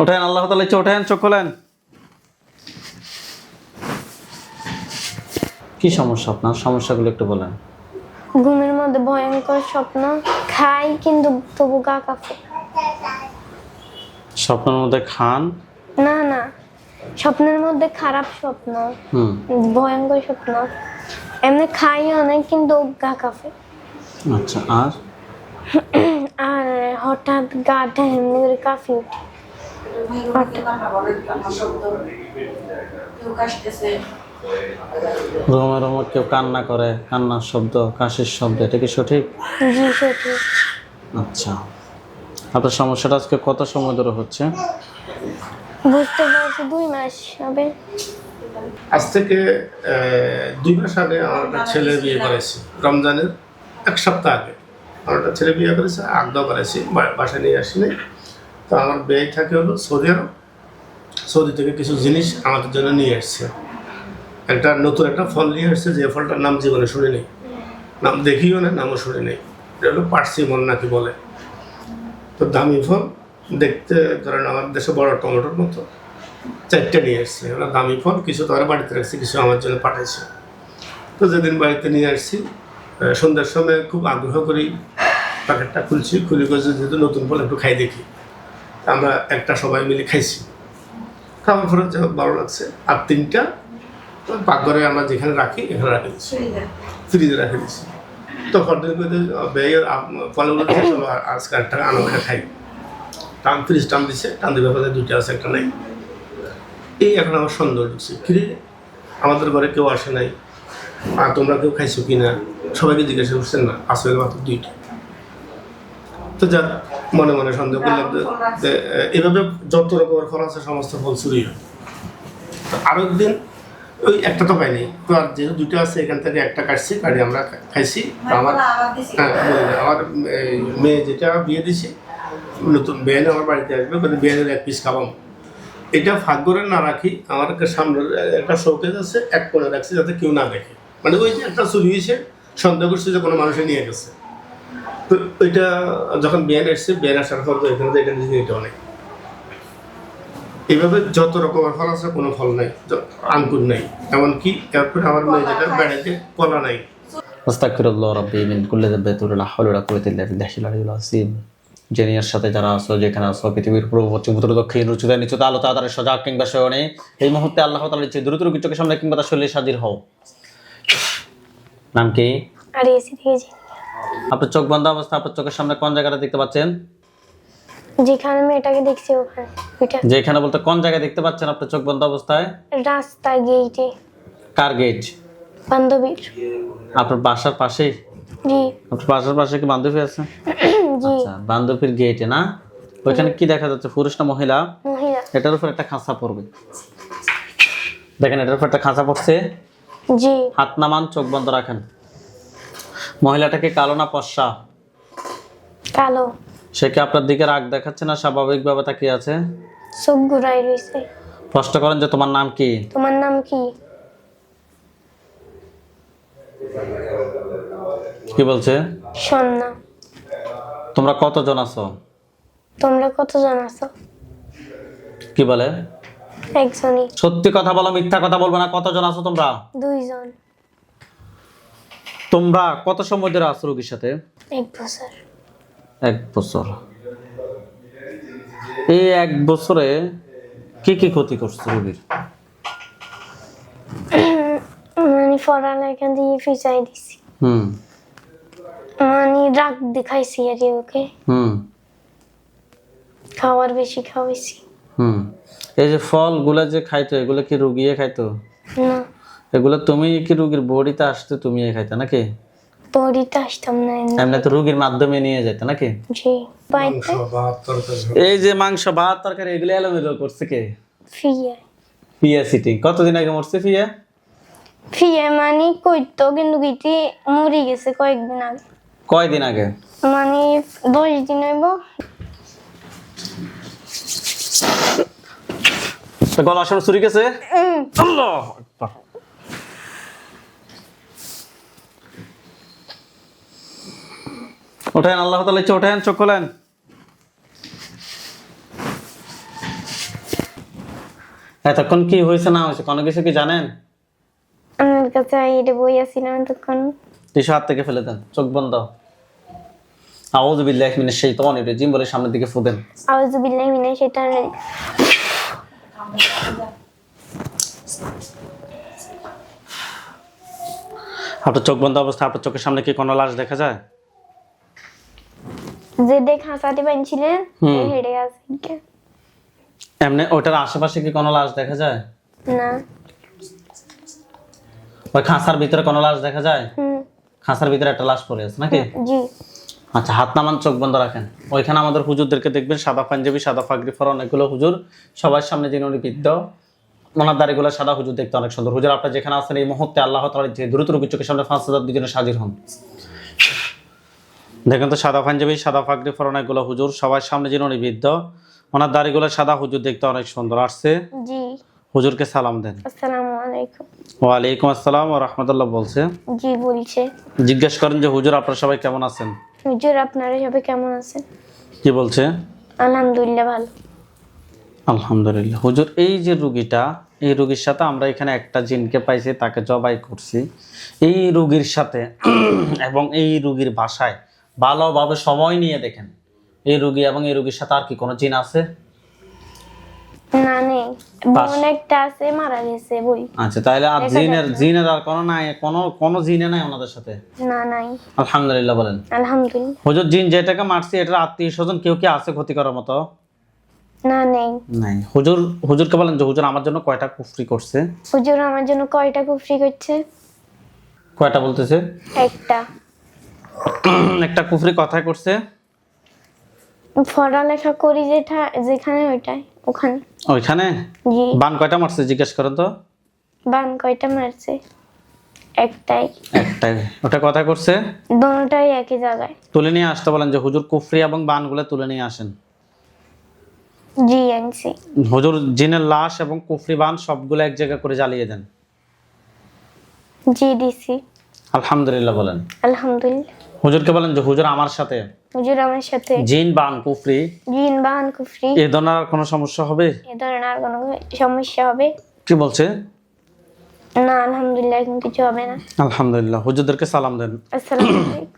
ওঠেন, আল্লাহ তাআলা ইচ্ছে, ওঠেন, চোখ খোলেন। কি সমস্যা আপনার? সমস্যাগুলো একটু বলেন। ঘুমের মধ্যে ভয়ঙ্কর স্বপ্ন, খাই কিন্তু তবু গা কাঁপে। স্বপ্নের মধ্যে খান? না না, স্বপ্নের মধ্যে খারাপ স্বপ্ন, ভয়ঙ্কর স্বপ্ন। এমনি খাই অনেক কিন্তু গা কাঁপে। আচ্ছা, আর আর হঠাৎ গাটা এমনি করে কাঁপি উঠে। রোমে রোমে কেউ কান্না করে, কান্নার শব্দ, কাশির শব্দ, এটা কি সঠিক? জি সত্যি। আচ্ছা, আপনার সমস্যাটা আজকে কত সময় ধরে হচ্ছে? বুঝতে পারছি 2 মাস হবে। আজ থেকে 2 মাস আগে আমার একটা ছেলে বিয়ে করেছি, রমজানের 1 সপ্তাহ আগে আমার একটা ছেলে বিয়ে করেছে, আগদাও করেছি, বাসায় নিয়ে আসিনি। তো আমার বিয়ে থাকে হলো সৌদি আরব। সৌদি থেকে কিছু জিনিস আমাদের জন্য নিয়ে এসছে। একটা নতুন একটা ফল নিয়ে এসছে, যে ফলটার নাম জীবনে শুনিনি, নাম দেখিও না, নামও শুনিনি। এটা হলো পার্সিমন নাকি বলে। তো দামি ফল, দেখতে ধরেন আমার দেশে বড় টমেটোর মতো। 4টে নিয়ে এসছে, ওরা দামি ফল, কিছু তো আর বাড়িতে রাখছি, কিছু আমার জন্য পাঠাইছে। তো যেদিন বাড়িতে নিয়ে আসছি, সন্ধ্যার সময় খুব আগ্রহ করি প্যাকেটটা খুলছি, খুলে করছি যেহেতু নতুন ফল একটু খাই দেখি। আমরা একটা সবাই মিলে খাইছি, খাওয়ার পরে যা ভালো লাগছে। আর 3টা পাকঘরে আমরা যেখানে রাখি এখানে রাখে দিচ্ছি, ফ্রিজে রাখে দিচ্ছি। তো ফলটা বেয়ের ফলগুলো দিয়ে চলো আজকে একটা আনো একটা খাই। টান ফ্রিজ টান দিচ্ছে, টান দিবে ফলে 2টা আছে, একটা নাই। এই এখন আমার সন্দেহ ঢুকছে, কিরে আমাদের ঘরে কেউ আসে নাই, আর তোমরা কেউ খাইছো কি না, সবাইকে জিজ্ঞাসা করছেন না, আসলে মাত্র 2টা। তো যাক, মনে মনে সন্দেহ করলাম যে এভাবে যত রকমের ফল আছে সমস্ত ফল চুরি হয়। তো আরো একদিন ওই একটা তো পাইনি, তো আর যেহেতু 2টা আছে এখান থেকে একটা কাটছি, কাটি আমরা খাইছি। তো আমার আমার মেয়ে যেটা বিয়ে দিছি, নতুন বেন আমার বাড়িতে আসবে, বেনের 1 পিস খাবাম। এটা ফাঁক করে না রাখি, আমার একটা সামনে একটা শোকেজ আছে, এক কোণে রাখছি যাতে কেউ না দেখে। মানে ওই যে একটা চুরি হয়েছে, সন্দেহ করছে যে কোনো মানুষে নিয়ে গেছে। তো ওইটা যখন বিয়ান এসছে, বিয়ান আসার পর তো এখানে তো এটা নিজে এটা অনেক। এইভাবে যত রকমের ফল আছে কোনো ফল নাই, আঙ্কুর নাই, এমনকি এরপরে আমার মেয়ে যেটা বেড়াইতে কলা নাই। আস্তাগফিরুল্লাহ রাব্বি মিন কুল্লি যাববাতিন লা হাওলা ওয়ালা কুওয়াতা ইল্লা বিল্লাহিল আলিয়্যিল আযীম। জেনিয়ার সাথে যারা আছো, যেখানে আছো, পৃথিবীর পূর্ব পশ্চিম উত্তর দক্ষিণ উচ্চতা নিচুতা আলো তাড়াতাড়ি সজাগ কিংবা শয়নে, এই মুহূর্তে আল্লাহ তাআলার ইচ্ছে দ্রুত রোগীর চোখের সামনে কিংবা তার শরীরে হাজির হও। নাম কি? আর এসি থেকে আপনার চোখ বন্ধ অবস্থা, আপনার চোখের সামনে কোন জায়গাটা দেখতে পাচ্ছেন? যেখানে মেয়েটাকে দেখছি ওখানে। ওইটা যেখানে বলতে কোন জায়গায় দেখতে পাচ্ছেন আপনার চোখ বন্ধ অবস্থায়? রাস্তা গেটে। কার গেট? বান্ধবীর। আপনার বাসার পাশেই? জি। আপনার বাসার পাশে কি বান্ধবী আছে? জি। আচ্ছা, বান্ধবীর গেটে না? ওইখানে কি দেখা যাচ্ছে, পুরুষ না মহিলা? মহিলা। এটার উপর একটা খাঁচা পড়বে, দেখেন এটার উপর একটা খাঁচা পড়ছে। জি। হাত নামান, চোখ বন্ধ রাখেন। মহিলাটাকে কালো না ফর্সা? কালো। সে কি আপনার দিকে রাগ দেখাচ্ছে না স্বাভাবিকভাবে তাকিয়ে আছে? চোখ ঘুরাই রয়েছে। প্রশ্ন করেন যে তোমার নাম কি? তোমার নাম কি? কি বলছে? সন্না। তোমরা কতজন আছো? তোমরা কতজন আছো? কি বলে? একজনই। সত্যি কথা বলো, মিথ্যা কথা বলবো না। কতজন আছো তোমরা? 2 জন। তোমরা কত সময় ধরে আছো রোগীর সাথে? 1 বছর। 1 বছর। এই 1 বছরে কি কি ক্ষতি করছে রোগীর? মানে পড়ালেখা দিয়ে ফিসাই দিছি। মানে রাগ দেখাইছি আর ওকে। খাবার বেশি খাওয়াইছি। এই যে ফলগুলা যে খাইতো, এগুলো কি রুগিয়ে খাইতো? না। এগুলো তুমি কি রুগীর বডিতে আসতে তুমি খাইতো নাকি? বডিতে আসতাম না, এমনি তো রুগীর মাধ্যমে নিয়ে যেত নাকি? জি। বাইতে এই যে মাংস ভাত তরকারি এগুলো এলোমেলো করছে কে? ফিয়া। ফিয়া সিটিং কতদিন আগে মরছে ফিয়া? ফিয়া মানে কইতো কিন্তু গিটি মরে গেছে কয়েকদিন আগে। কয়দিন আগে? মানে 10 দিন হইব। তো গলা আসলে চুরি গেছে? আল্লাহ আকবার। ওঠেন, আল্লাহ তাআলা ইচ্ছে, ওঠেন, চোখ খোলেন। এতক্ষণ কি হয়েছে না হয়েছে কোনো কিছু কি জানেন? আমার কাছে এটা বই আসছিলাম তখন। টিস্যু হাত থেকে ফেলে দেন, চোখ বন্ধ। আউযু বিল্লাহি মিনাশ শাইতানির রাজিম বলে সামনের দিকে ফু দেন। আউযু বিল্লাহি মিনাশ শাইতানির রাজিম। আপনার চোখ বন্ধ অবস্থা, আপনার চোখের সামনে কি কোনো লাশ দেখা যায়? যে দেখা সাথে বানছিলেন এই হেডে আছে কি? এমনি ওটার আশেপাশে কি কোনো লাশ দেখা যায়? না। ওই খাঁচার ভিতরে কোনো লাশ দেখা যায়? হুম। খাঁচার ভিতরে একটা লাশ পড়ে আছে নাকি? জি। আচ্ছা, হাত নামান, চোখ বন্ধ রাখেন। ওইখানে আমাদের হুজুরদেরকে দেখবেন, সাদা পাঞ্জাবি, সাদা পাগড়ি পরা অনেকগুলো হুজুর, সবার সামনে যিনি বিদ্ধ, ওনার দাড়িগুলো সাদা, হুজুর দেখতে অনেক সুন্দর। হুজুর আপনার যেখানে আছেন এই মুহূর্তে আল্লাহ তাআলা যে দ্রুত রোগীর চোখের সামনে 5000 দুজনে হাজির হন। দেখেন তো সাদা পাঞ্জাবি, সাদা পাগড়ি পরা অনেকগুলো হুজুর, সবার সামনে যিনি বিদ্ধ, ওনার দাড়িগুলো সাদা, হুজুর দেখতে অনেক সুন্দর। আসছে, জি। হুজুরকে সালাম দেন। আসসালামু আলাইকুম। ওয়ালাইকুম আসসালাম ওয়া রাহমাতুল্লাহ বলছে। জি বলছে। জিজ্ঞেস করেন যে হুজুর আপনারা সবাই কেমন আছেন? হুজুর আপনারা সবাই কেমন আছেন? কি বলছে? আলহামদুলিল্লাহ ভালো। আলহামদুলিল্লাহ। হুজুর এই যে রুগীটা, এই রুগীর সাথে আমরা এখানে একটা জিনকে পাইছি, তাকে জবাই করছি। এই রুগীর সাথে এবং এই রুগীর বাসায় ভালোভাবে সময় নিয়ে দেখেন, এই রুগী এবং এই রুগীর সাথে আর কি কোনো জিন আছে? না নেই, বোন একটা আছে মারা গেছে বই। আচ্ছা, তাহলে আর জিনের আর কোনো নাই, কোনো জিনে নাই ওনাদের সাথে? না নাই। আলহামদুলিল্লাহ বলেন। আলহামদুলিল্লাহ। হুজুর জিন যেটাকে মারছে এটার আত্মীয় স্বজন কেউ কি আছে ক্ষতি করার মতো? না নেই। নাই। হুজুরকে বলেন যে হুজুর আমার জন্য কয়টা কুফরি করছে? হুজুর আমার জন্য কয়টা কুফরি করছে? কয়টা বলতেছে? একটা। একটা কুফরি কথায় করছে? পড়ালেখা করি যেখানে ওখানে। ওইখানে? জি। বান কয়টা মারছে জিজ্ঞেস করেন তো? বান কয়টা মারছে? একটাই। একটাই। ওটা কথা করছে? দুটোটাই একই জায়গায়। তুলে নিয়ে আসতে বলেন যে হুজুর কুফরি এবং বানগুলো তুলে নিয়ে আসেন। জি আনছি। হুজুর জিনের লাশ এবং কুফরি বান সবগুলো এক জায়গা করে জ্বালিয়ে দেন। জি দিছি। আলহামদুলিল্লাহ বলেন। আলহামদুলিল্লাহ। হুজুরকে বলেন যে হুজুর আমার সাথে হুজুর আমার সাথে জিন বান কুফরি জিন বান কুফরি এ ধরনের আর কোনো সমস্যা হবে? এ ধরনের আর কোনো সমস্যা হবে? কি বলছে? না আলহামদুলিল্লাহ, এখন কিছু হবে না। আলহামদুলিল্লাহ। হুজুরদেরকে সালাম দেন। আসসালামু আলাইকুম।